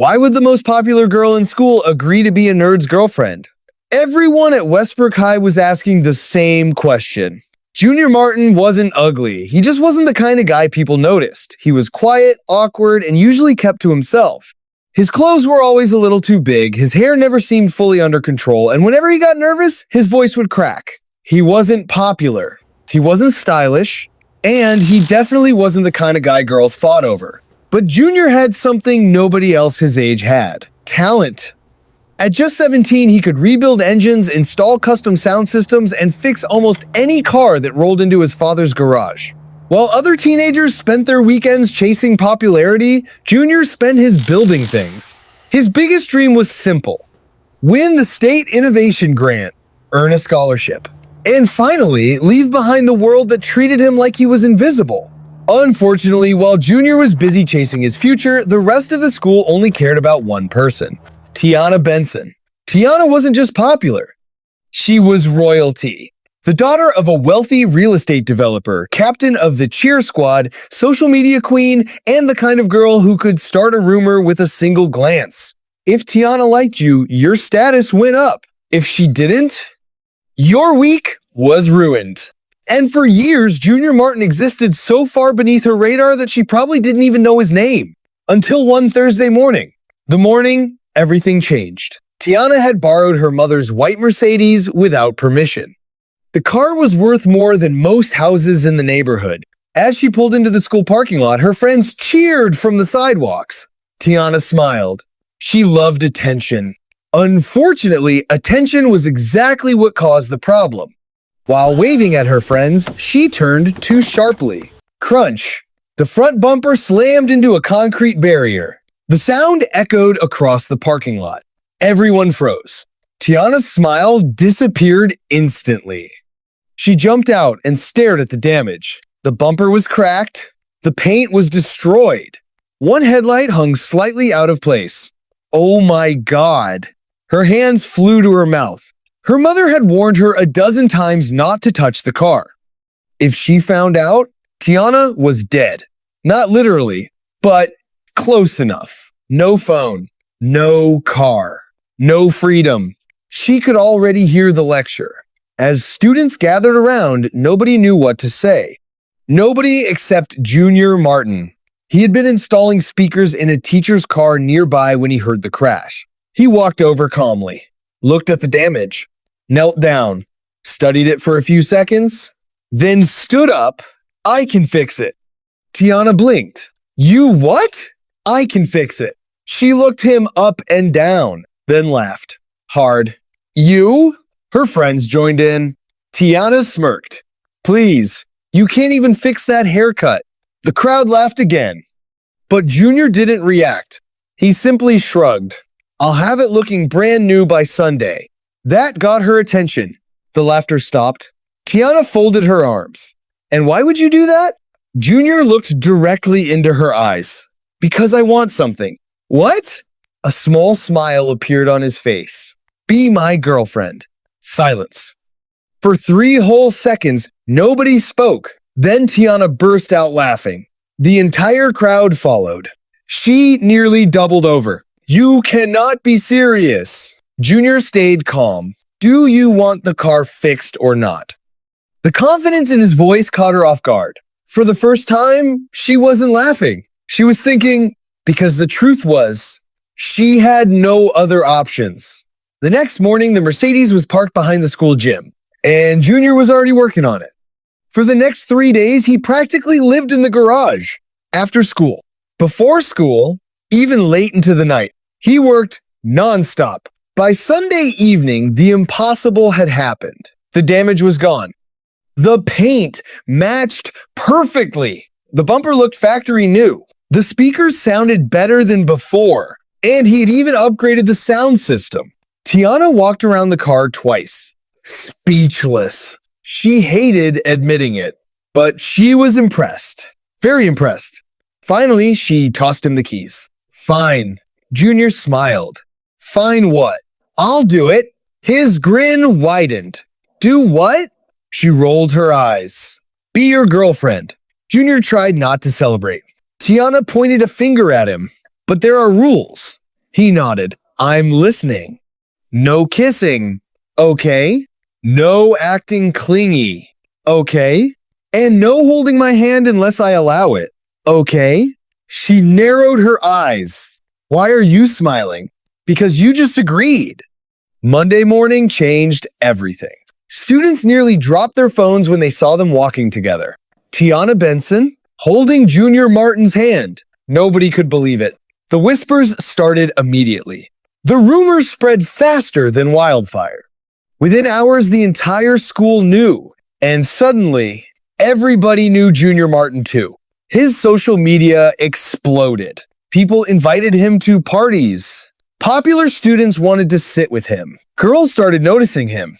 Why would the most popular girl in school agree to be a nerd's girlfriend? Everyone at Westbrook High was asking the same question. Junior Martin wasn't ugly. He just wasn't the kind of guy people noticed. He was quiet, awkward, and usually kept to himself. His clothes were always a little too big, his hair never seemed fully under control, and whenever he got nervous, his voice would crack. He wasn't popular. He wasn't stylish. And he definitely wasn't the kind of guy girls fought over. But Junior had something nobody else his age had: talent. At just 17, he could rebuild engines, install custom sound systems, and fix almost any car that rolled into his father's garage. While other teenagers spent their weekends chasing popularity, Junior spent his building things. His biggest dream was simple: win the State Innovation Grant, earn a scholarship, and finally leave behind the world that treated him like he was invisible. Unfortunately, while Junior was busy chasing his future, the rest of the school only cared about one person: Tiana Benson. Tiana wasn't just popular. She was royalty. The daughter of a wealthy real estate developer, captain of the cheer squad, social media queen, and the kind of girl who could start a rumor with a single glance. If Tiana liked you, your status went up. If she didn't, your week was ruined. And for years, Junior Martin existed so far beneath her radar that she probably didn't even know his name. Until one Thursday morning. The morning everything changed. Tiana had borrowed her mother's white Mercedes without permission. The car was worth more than most houses in the neighborhood. As she pulled into the school parking lot, her friends cheered from the sidewalks. Tiana smiled. She loved attention. Unfortunately, attention was exactly what caused the problem. While waving at her friends, she turned too sharply. Crunch. The front bumper slammed into a concrete barrier. The sound echoed across the parking lot. Everyone froze. Tiana's smile disappeared instantly. She jumped out and stared at the damage. The bumper was cracked. The paint was destroyed. One headlight hung slightly out of place. Oh my God. Her hands flew to her mouth. Her mother had warned her a dozen times not to touch the car. If she found out, Tiana was dead. Not literally, but close enough. No phone, no car, no freedom. She could already hear the lecture. As students gathered around, nobody knew what to say. Nobody except Junior Martin. He had been installing speakers in a teacher's car nearby when he heard the crash. He walked over calmly, looked at the damage, knelt down, studied it for a few seconds, then stood up. I can fix it. Tiana blinked. You what? I can fix it. She looked him up and down, then laughed. Hard. You? Her friends joined in. Tiana smirked. Please, you can't even fix that haircut. The crowd laughed again. But Junior didn't react. He simply shrugged. I'll have it looking brand new by Sunday. That got her attention. The laughter stopped. Tiana folded her arms. And why would you do that? Junior looked directly into her eyes. Because I want something. What? A small smile appeared on his face. Be my girlfriend. Silence. For 3 whole seconds, nobody spoke. Then Tiana burst out laughing. The entire crowd followed. She nearly doubled over. You cannot be serious. Junior stayed calm. Do you want the car fixed or not? The confidence in his voice caught her off guard. For the first time, she wasn't laughing. She was thinking, because the truth was, she had no other options. The next morning, the Mercedes was parked behind the school gym, and Junior was already working on it. For the next 3 days, he practically lived in the garage. After school, before school, even late into the night, he worked nonstop. By Sunday evening, the impossible had happened. The damage was gone. The paint matched perfectly. The bumper looked factory new. The speakers sounded better than before, and he had even upgraded the sound system. Tiana walked around the car twice, speechless. She hated admitting it, but she was impressed. Very impressed. Finally, she tossed him the keys. Fine. Junior smiled. Fine what? I'll do it. His grin widened. Do what? She rolled her eyes. Be your girlfriend. Junior tried not to celebrate. Tiana pointed a finger at him. But there are rules. He nodded. I'm listening. No kissing. Okay. No acting clingy. Okay. And no holding my hand unless I allow it. Okay. She narrowed her eyes. Why are you smiling? Because you just agreed. Monday morning changed everything. Students nearly dropped their phones when they saw them walking together. Tiana Benson, holding Junior Martin's hand. Nobody could believe it. The whispers started immediately. The rumors spread faster than wildfire. Within hours, the entire school knew. And suddenly, everybody knew Junior Martin too. His social media exploded. People invited him to parties. Popular students wanted to sit with him. Girls started noticing him.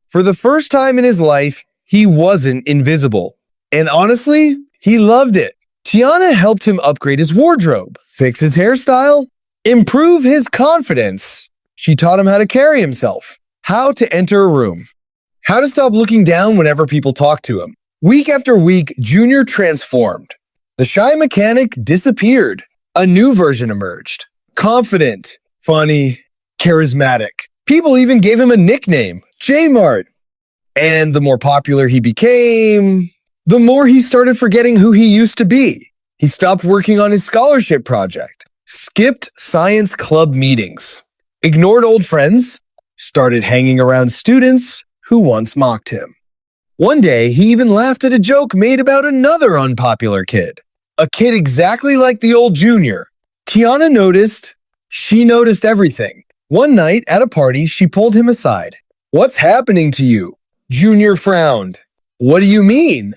For the first time in his life, he wasn't invisible. And honestly, he loved it. Tiana helped him upgrade his wardrobe, fix his hairstyle, improve his confidence. She taught him how to carry himself, how to enter a room, how to stop looking down whenever people talk to him. Week after week, Junior transformed. The shy mechanic disappeared. A new version emerged. Confident, funny, charismatic. People even gave him a nickname, J-Mart. And the more popular he became, the more he started forgetting who he used to be. He stopped working on his scholarship project, skipped science club meetings, ignored old friends, started hanging around students who once mocked him. One day, he even laughed at a joke made about another unpopular kid, a kid exactly like the old Junior. Tiana noticed. She noticed everything. One night at a party, she pulled him aside. What's happening to you? Junior frowned. What do you mean?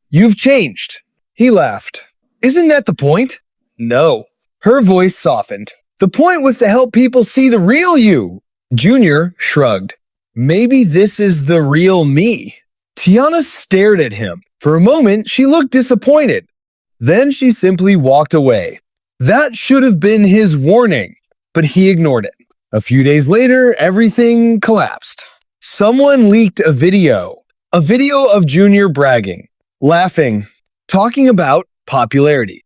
You've changed. He laughed. Isn't that the point? No. Her voice softened. The point was to help people see the real you. Junior shrugged. Maybe this is the real me. Tiana stared at him. For a moment, she looked disappointed. Then she simply walked away. That should have been his warning, but he ignored it. A few days later, everything collapsed. Someone leaked a video of Junior bragging, laughing, talking about popularity,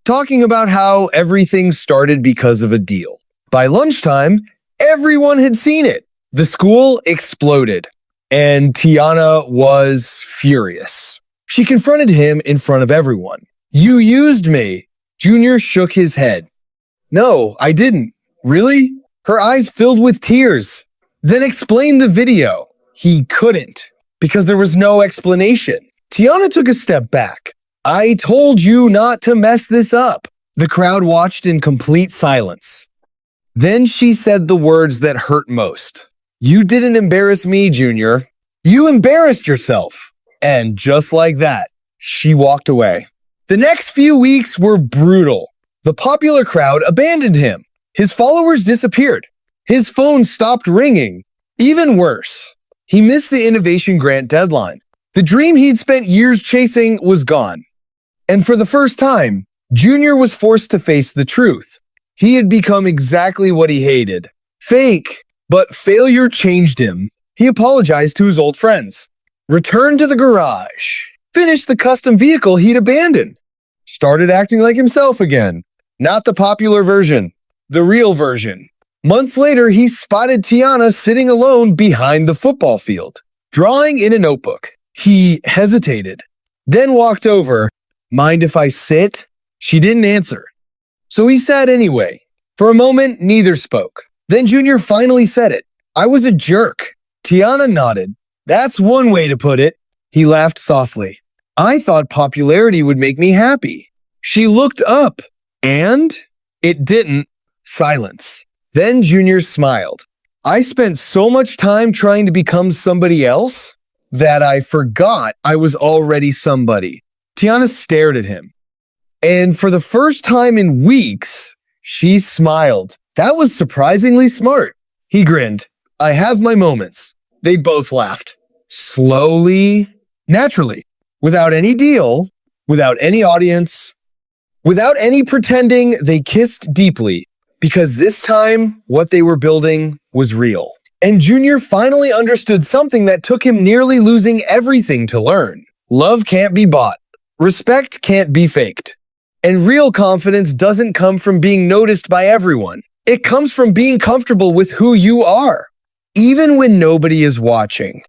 talking about how everything started because of a deal. By lunchtime, everyone had seen it. The school exploded, and Tiana was furious. She confronted him in front of everyone. You used me. Junior shook his head. No, I didn't. Really? Her eyes filled with tears. Then explain the video. He couldn't, because there was no explanation. Tiana took a step back. I told you not to mess this up. The crowd watched in complete silence. Then she said the words that hurt most. You didn't embarrass me, Junior. You embarrassed yourself. And just like that, she walked away. The next few weeks were brutal. The popular crowd abandoned him. His followers disappeared. His phone stopped ringing. Even worse, he missed the innovation grant deadline. The dream he'd spent years chasing was gone. And for the first time, Junior was forced to face the truth. He had become exactly what he hated. Fake, but failure changed him. He apologized to his old friends, returned to the garage, finished the custom vehicle he'd abandoned, started acting like himself again. Not the popular version, the real version. Months later, he spotted Tiana sitting alone behind the football field, drawing in a notebook. He hesitated, then walked over. Mind if I sit? She didn't answer. So he sat anyway. For a moment, neither spoke. Then Junior finally said it. I was a jerk. Tiana nodded. That's one way to put it. He laughed softly. I thought popularity would make me happy. She looked up, and it didn't. Silence. Then Junior smiled. I spent so much time trying to become somebody else that I forgot I was already somebody. Tiana stared at him. And for the first time in weeks, she smiled. That was surprisingly smart. He grinned. I have my moments. They both laughed. Slowly, naturally, without any deal, without any audience, without any pretending, they kissed deeply. Because this time, what they were building was real. And Junior finally understood something that took him nearly losing everything to learn. Love can't be bought. Respect can't be faked. And real confidence doesn't come from being noticed by everyone. It comes from being comfortable with who you are, even when nobody is watching.